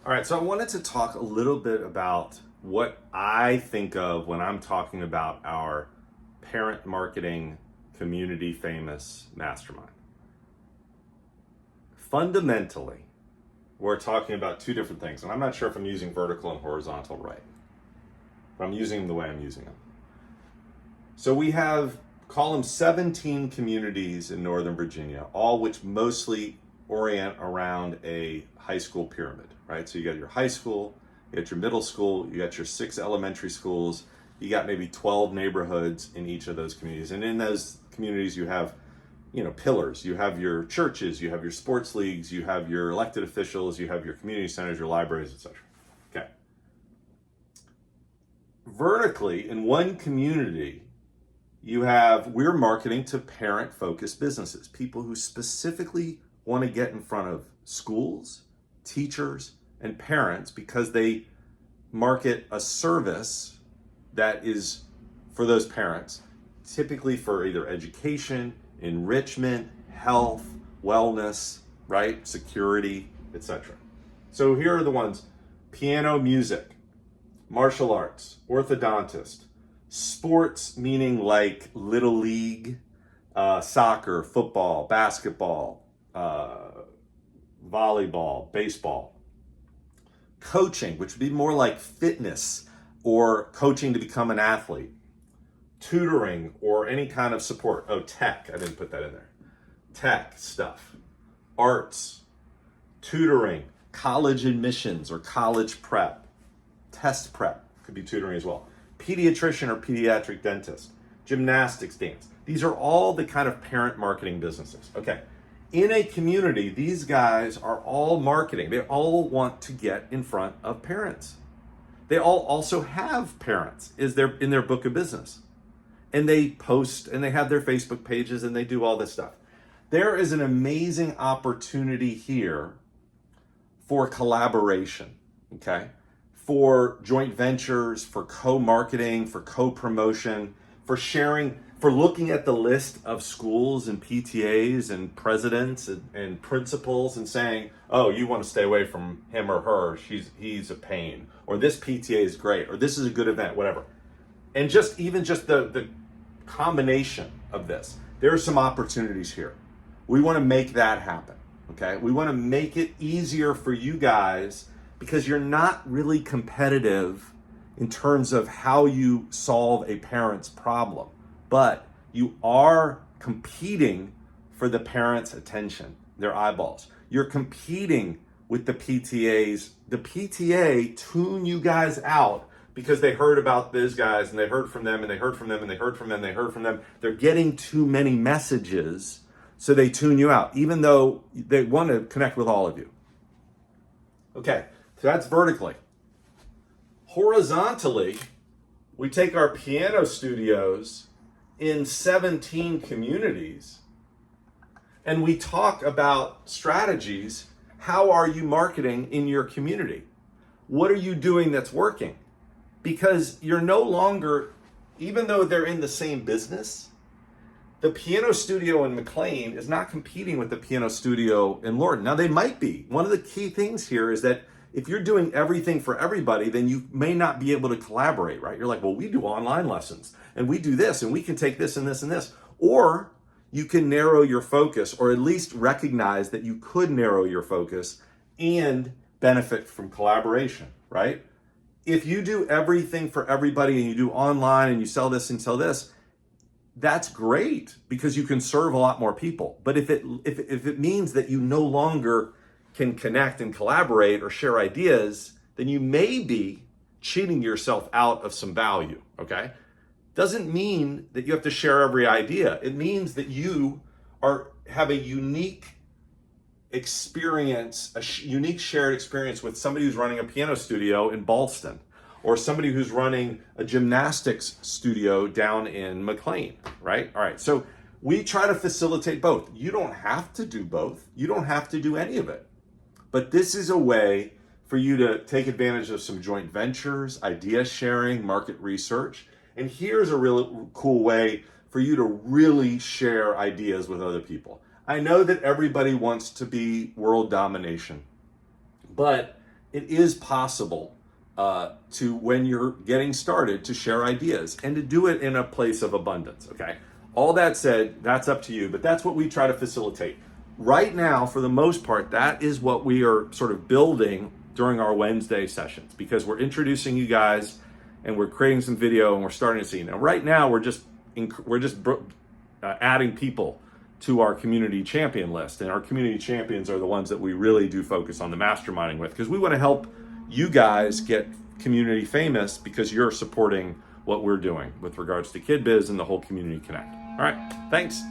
All right, so I wanted to talk a little bit about what I think of when I'm talking about our parent marketing community famous mastermind. Fundamentally, we're talking about two different things, and I'm not sure if I'm using vertical and horizontal right, but I'm using them the way I'm using them. So we have, call them 17 communities in Northern Virginia, all which mostly orient around a high school pyramid, right? So you got your high school, you got your middle school, you got your 6 elementary schools, you got maybe 12 neighborhoods in each of those communities. And in those communities, you have, pillars. You have your churches, you have your sports leagues, you have your elected officials, you have your community centers, your libraries, etc. Okay. Vertically, in one community, we're marketing to parent-focused businesses, people who specifically want to get in front of schools, teachers, and parents because they market a service that is for those parents, typically for either education, enrichment, health, wellness, right? Security, etc. So here are the ones: piano music, martial arts, orthodontist, sports, meaning like little league, soccer, football, basketball, volleyball, baseball. Coaching, which would be more like fitness or coaching to become an athlete. Tutoring or any kind of support. Oh, tech, I didn't put that in there. Tech stuff. Arts, tutoring, college admissions or college prep, test prep, could be tutoring as well. Pediatrician or pediatric dentist, gymnastics, dance. These are all the kind of parent marketing businesses. Okay. In a community, these guys are all marketing. They all want to get in front of parents. They all also have parents in their book of business. And they post and they have their Facebook pages and they do all this stuff. There is an amazing opportunity here for collaboration, okay? For joint ventures, for co-marketing, for co-promotion, for sharing, for looking at the list of schools and PTAs and presidents and principals and saying, oh, you want to stay away from him or her, he's a pain, or this PTA is great, or this is a good event, whatever. And just the combination of this, there are some opportunities here. We want to make that happen, okay? We want to make it easier for you guys because you're not really competitive in terms of how you solve a parent's problem, but you are competing for the parent's attention, their eyeballs. You're competing with the PTAs. The PTA tune you guys out because they heard about these guys and they heard from them and they heard from them and they heard from them and they heard from them. They're getting too many messages, so they tune you out, even though they want to connect with all of you. Okay, so that's vertically. Horizontally, we take our piano studios in 17 communities and we talk about strategies. How are you marketing in your community? What are you doing that's working? Because you're no longer, even though they're in the same business, the piano studio in McLean is not competing with the piano studio in Lorton. Now they might be. One of the key things here is that if you're doing everything for everybody, then you may not be able to collaborate, right? You're like, well, we do online lessons and we do this and we can take this and this and this. Or you can narrow your focus, or at least recognize that you could narrow your focus and benefit from collaboration, right? If you do everything for everybody and you do online and you sell this and sell this, that's great because you can serve a lot more people. But if it means that you no longer can connect and collaborate or share ideas, then you may be cheating yourself out of some value, okay? Doesn't mean that you have to share every idea. It means that you have a unique experience, unique shared experience with somebody who's running a piano studio in Ballston, or somebody who's running a gymnastics studio down in McLean, right? All right, so we try to facilitate both. You don't have to do both. You don't have to do any of it. But this is a way for you to take advantage of some joint ventures, idea sharing, market research. And here's a really cool way for you to really share ideas with other people. I know that everybody wants to be world domination, but it is possible to, when you're getting started, to share ideas and to do it in a place of abundance, okay? All that said, that's up to you, but that's what we try to facilitate. Right now, for the most part, that is what we are sort of building during our Wednesday sessions, because we're introducing you guys and we're creating some video and we're starting to see. Now, right now, we're just adding people to our community champion list, and our community champions are the ones that we really do focus on the masterminding with, because we want to help you guys get community famous because you're supporting what we're doing with regards to Kid Biz and the whole Community Connect. All right, thanks.